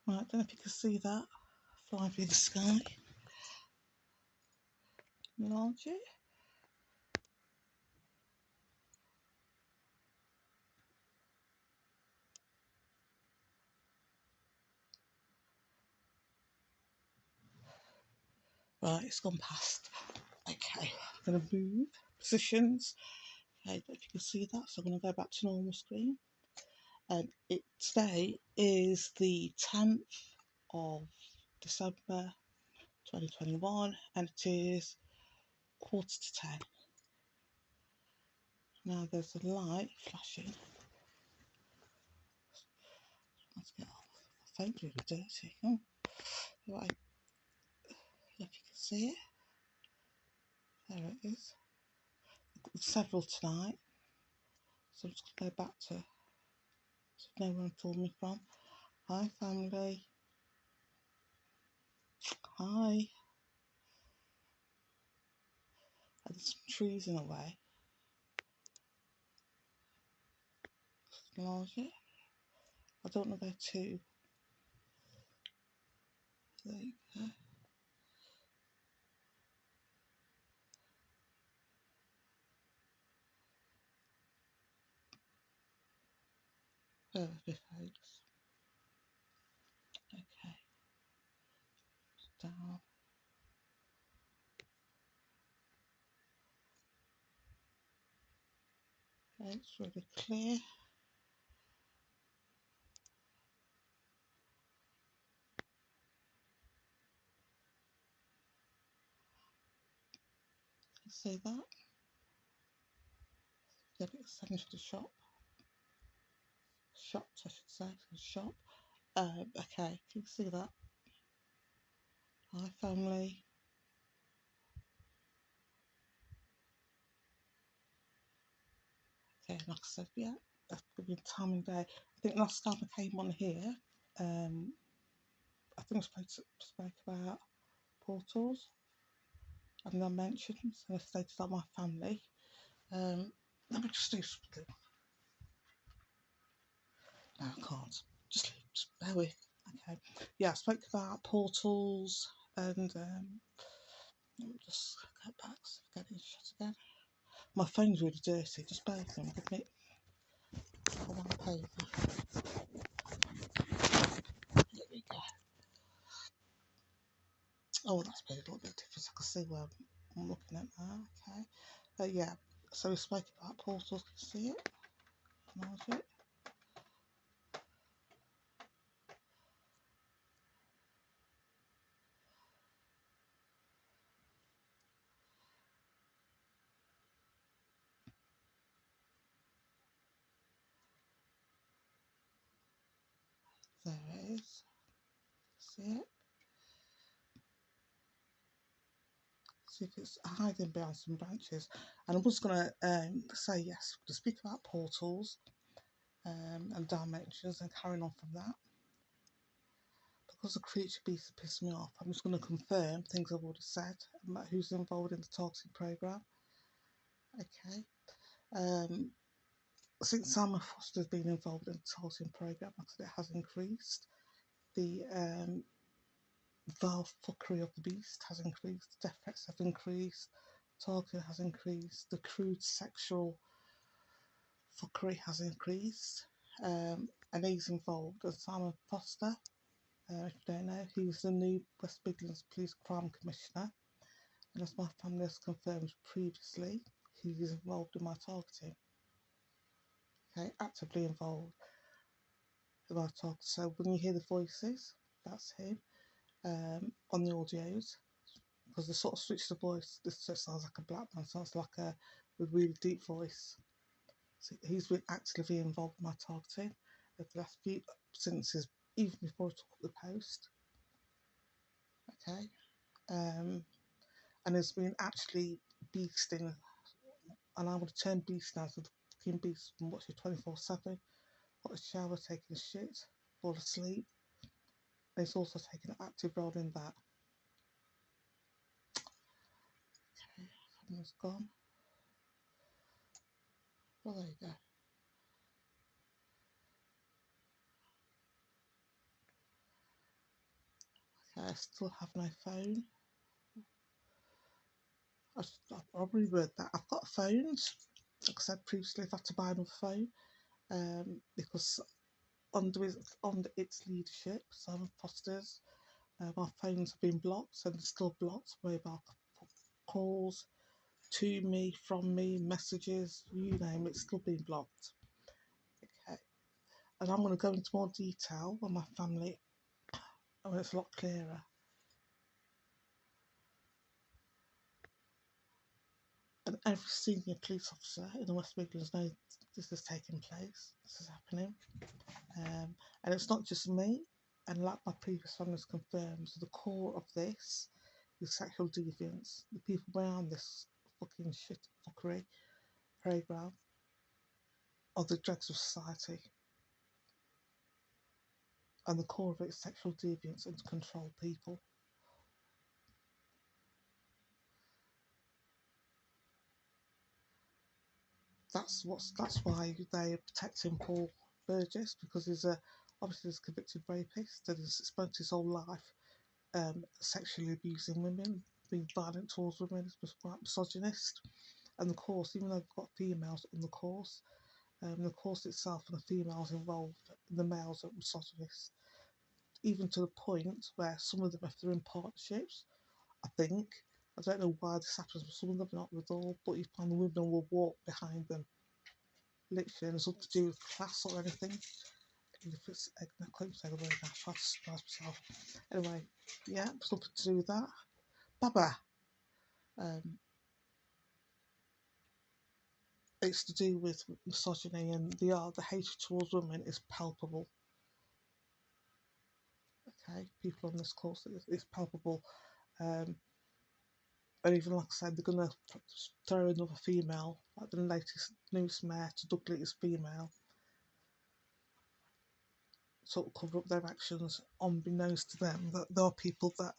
Right, I don't know if you can see that flying through the sky. Enlarge it. Right, it's gone past. Okay, I'm going to move positions. Okay, I don't know if you can see that, so I'm going to go back to normal screen. Today is the 10th of December 2021, and it is 9:45. Now there's a light flashing. Let's get off. My phone's really dirty. Oh, right, if you can see it, there it is. There's several tonight, so I'm just going to go back to know where I'm filming from. Hi family. Hi. There's some trees in the way. Enlarge it. I don't want to go too. There you go. Perfect, folks. Okay. Down. Okay, it's really clear. You see that? Get it sent to the shop. Shops, I should say. Shop. Okay, can you see that? Hi family. Okay, like I said, yeah, that's a good time and day. I think last time I came on here, I think I spoke about portals and dimensions, and I stated about my family. Let me just do something. No, I can't. Just bear with. Okay. Yeah, I spoke about portals and let me just go back so I get it shut again. My phone's really dirty. Just bear with me. Give me one paper. There we go. Oh, that's made a little bit different. I can see where I'm looking at now. Okay. Yeah. So we spoke about portals. Can you see it? Enlarge it. There it is. See it? See if it's hiding behind some branches. And I'm just going to say yes, to speak about portals and dimensions and carrying on from that. Because the creature beasts have pissed me off, I'm just going to confirm things I've already said about who's involved in the targeting programme. Okay. Since Simon Foster's been involved in the targeting programme, like I said, it has increased. The vile fuckery of the beast has increased, death threats have increased, targeting has increased, the crude sexual fuckery has increased, and he's involved. And Simon Foster, if you don't know, he's the new West Midlands Police Crime Commissioner, and as my family has confirmed previously, he is involved in my targeting. Okay, actively involved in my targeting. So when you hear the voices, that's him on the audios. Because they sort of switch the voice. This just sounds like a black man, sounds like a really deep voice. So he's been actively involved in my targeting over the last few, even before I took up the post. Okay, and has been actually beasting, and I would turn beast now to the fucking beast from watching 24/7. Got a shower, taking a shit, fall asleep. And he's also taken an active role in that. Okay, something's gone. Well, there you go. I still have no phone. I probably read that. I've got phones. Like I said previously, I've had to buy another phone because under its leadership, Simon Foster's, my phones have been blocked and they're still blocked. Mobile calls to me, from me, messages, you name it, it's still being blocked. Okay, and I'm going to go into more detail on my family when it's a lot clearer. And every senior police officer in the West Midlands knows this is taking place, this is happening. And it's not just me, and like my previous families confirmed, the core of this is sexual deviance. The people behind this fucking shit fuckery program are the dregs of society, and the core of it is sexual deviance and to control people. That's why they're protecting Paul Burgess, because he's obviously he's a convicted rapist and he's spent his whole life sexually abusing women, being violent towards women. He's quite misogynist. And the course, even though we've got females on the course itself and the females involved, the males are misogynists, even to the point where some of them, if they're in partnerships, I think, I don't know why this happens, but some of them are not with all, but you find the women will walk behind them. Literally, and it's nothing to do with class or anything. If it's, I couldn't say the word now, I tried to surprise myself. Anyway, yeah, it's nothing to do with that. Baba. It's to do with misogyny, and the hatred towards women is palpable. Okay, people on this course, it's palpable. And even like I said, they're going to throw another female, like the latest news mayor to Dudley is female, sort of cover up their actions, unbeknownst to them that there are people that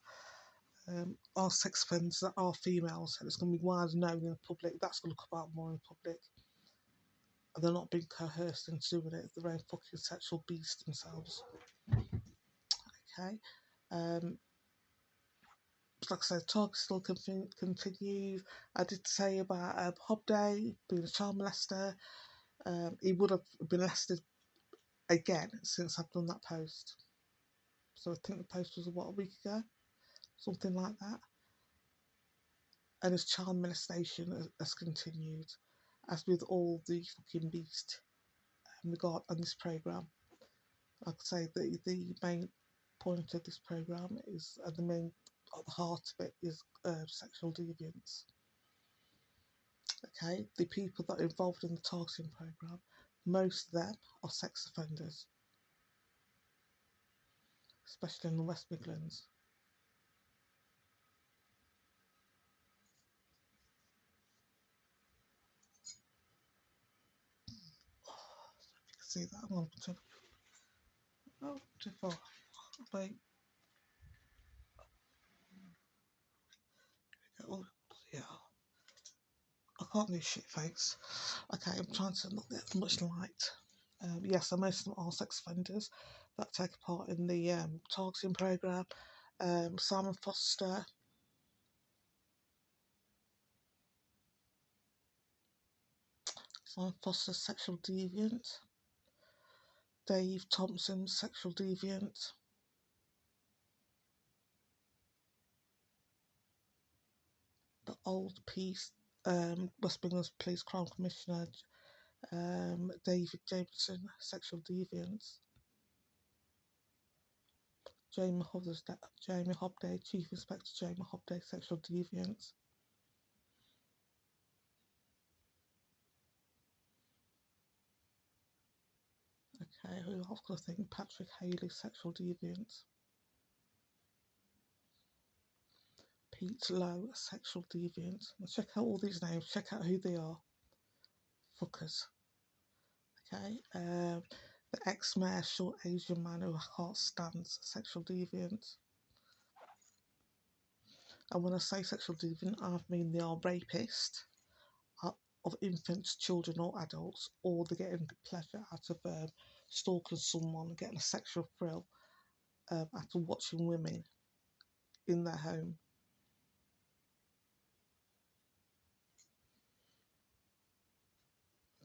are sex offenders that are females, and it's going to be widely known in the public. That's going to come out more in public. And they're not being coerced into doing it. They're own fucking sexual beasts themselves. Okay. Like I said, talk still continues. I did say about Hobday being a child molester. He would have been molested again since I've done that post. So I think the post was a week ago, something like that. And his child molestation has continued, as with all the fucking beast we got on this programme. Like I say, the main point of this programme is, and the main at the heart of it is sexual deviance. Okay, the people that are involved in the targeting programme, most of them are sex offenders, especially in the West Midlands. You can see that I'm on too far. Wait. Oh, yeah. I can't do shit face. Okay, I'm trying to not get as much light. Yes, so most of them are sex offenders that take part in the targeting programme. Simon Foster, sexual deviant. Dave Thompson, sexual deviant. The old West Midlands Police Crime Commissioner, David Jameson, sexual deviance. Jamie Hobday, Chief Inspector Jamie Hobday, sexual deviance. Okay, who else could I think? Patrick Haley, sexual deviance. Pete Lowe, sexual deviant. Now check out all these names, check out who they are. Fuckers. Okay, the ex-mayor, short Asian man who I can't stand, sexual deviant. And when I say sexual deviant, I mean they are rapists of infants, children or adults, or they're getting pleasure out of stalking someone, getting a sexual thrill after watching women in their home.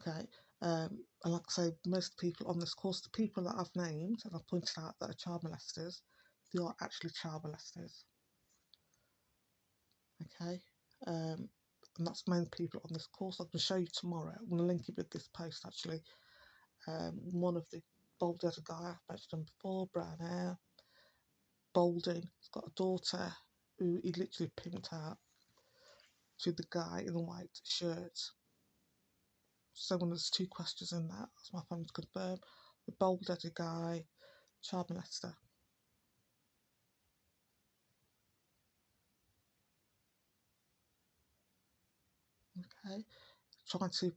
Okay, and like I say, most people on this course, the people that I've named and I've pointed out that are child molesters, they are actually child molesters. Okay, and that's main people on this course. I'm going to show you tomorrow. I'm going to link it with this post actually. One of the bald-headed guy I've mentioned him before, brown hair, balding. He's got a daughter who he literally pimped out to the guy in the white shirt. So when there's 2 questions in that, that's my family to confirm. The bald-headed guy, child molester. Okay, trying to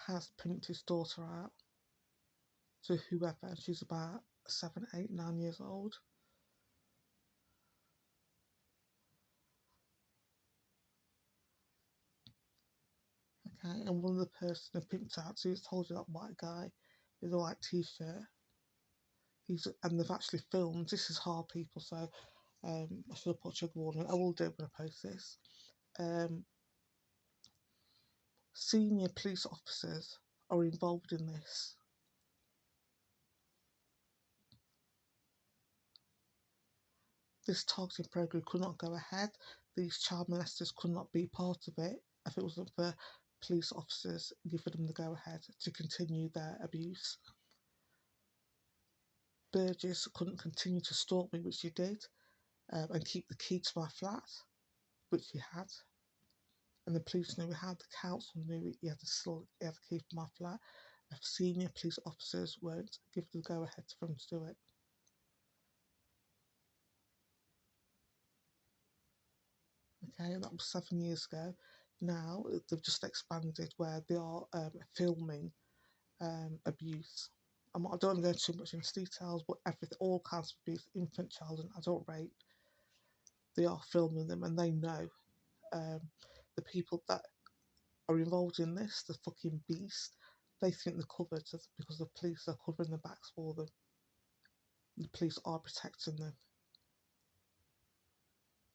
has pimped his daughter out to whoever. She's about 7, 8, 9 years old. Okay, and one of the person who pimped out, so he's told you that white guy with a white t-shirt. And they've actually filmed. This is hard, people. So I should have put trigger warning. I will do it when I post this. Senior police officers are involved in this. This targeting program could not go ahead. These child molesters could not be part of it if it wasn't for police officers giving them the go ahead to continue their abuse. Burgess couldn't continue to stalk me, which he did, and keep the key to my flat, which he had. And the police knew he had, the council knew he had the key for my flat. If senior police officers won't give the go ahead for him to do it. Okay, that was 7 years ago. Now they've just expanded where they are filming abuse. I don't want to go too much into details, but everything, all kinds of abuse, infant, child, and adult rape, they are filming them, and they know the people that are involved in this, the fucking beast. They think they're covered because the police are covering their backs for them. The police are protecting them.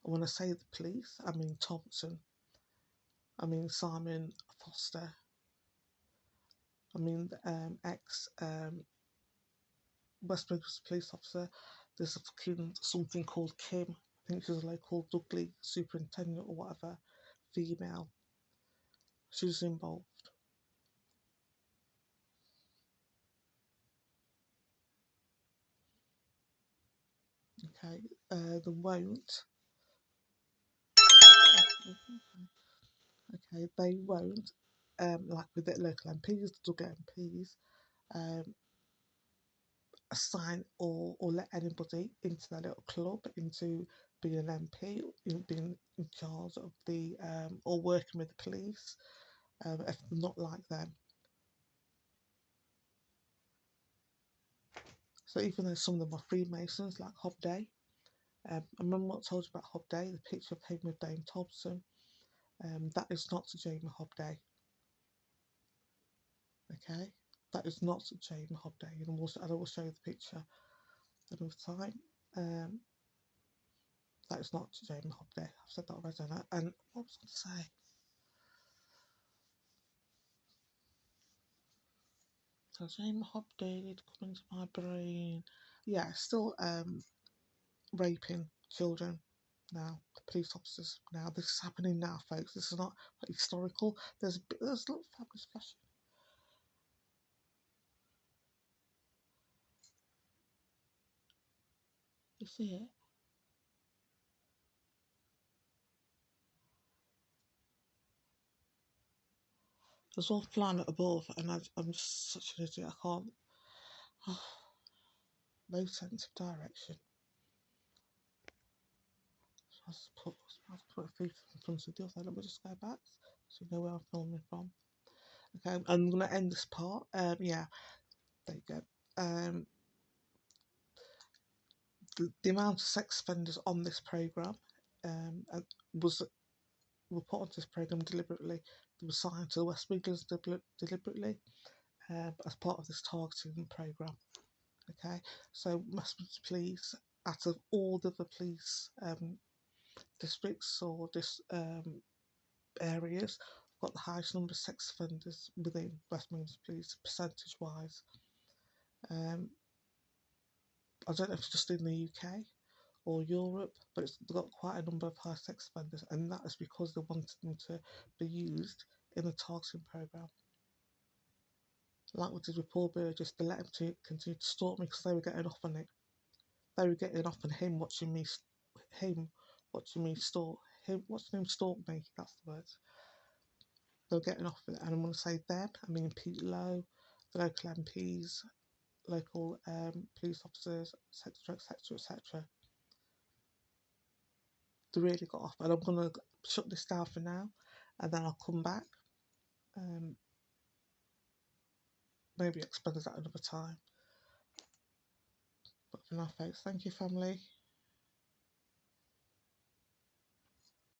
And when I say the police, I mean Thompson. I mean Simon Foster. I mean ex West Midlands police officer. There's a fucking something called Kim. I think she's a local Dudley superintendent or whatever. Female. She's involved. Okay. They won't. Okay, they won't. Like with the local MPs, the Dudley MPs, assign or let anybody into their little club into being an MP, being in charge of the or working with the police if they're not like them. So even though some of them are Freemasons, like Hobday, I remember what I told you about Hobday, the picture of him with Dame Thompson. That is not Jamie Hobday. Okay, that is not Jamie Hobday, and I will show you the picture another time. That is not Jamie Hobday. I've said that already, and what was I going to say? So Jamie Hobday did come into my brain. Yeah, still raping children now. The police officers now. This is happening now, folks. This is not historical. There's little families flashing. You see it? There's one flying at above, and I'm just such an idiot. I can't. No sense of direction. So I have to put a feet in front of the other. Let me just go back so you know where I'm filming from. Okay, I'm going to end this part. Yeah, there you go. The amount of sex offenders on this programme were put onto this programme deliberately. They were signed to the West Midlands deliberately as part of this targeting programme. Okay, so West Midlands Police, out of all the other police districts or areas got the highest number of sex offenders within West Midlands Police, percentage wise. I don't know if it's just in the UK or Europe, but they've got quite a number of high sex offenders, and that is because they wanted them to be used in the targeting programme. Like we did with Paul Burgess, they let him to continue to stalk me because they were getting off on it. They were getting off on him watching me stalk me. That's the word. They were getting off with it, and I'm going to say them. I mean Pete Lowe, the local M.P's, local police officers, etc., etc., etc. They really got off, and I'm going to shut this down for now, and then I'll come back. Maybe explain that another time. But for now, folks, thank you, family.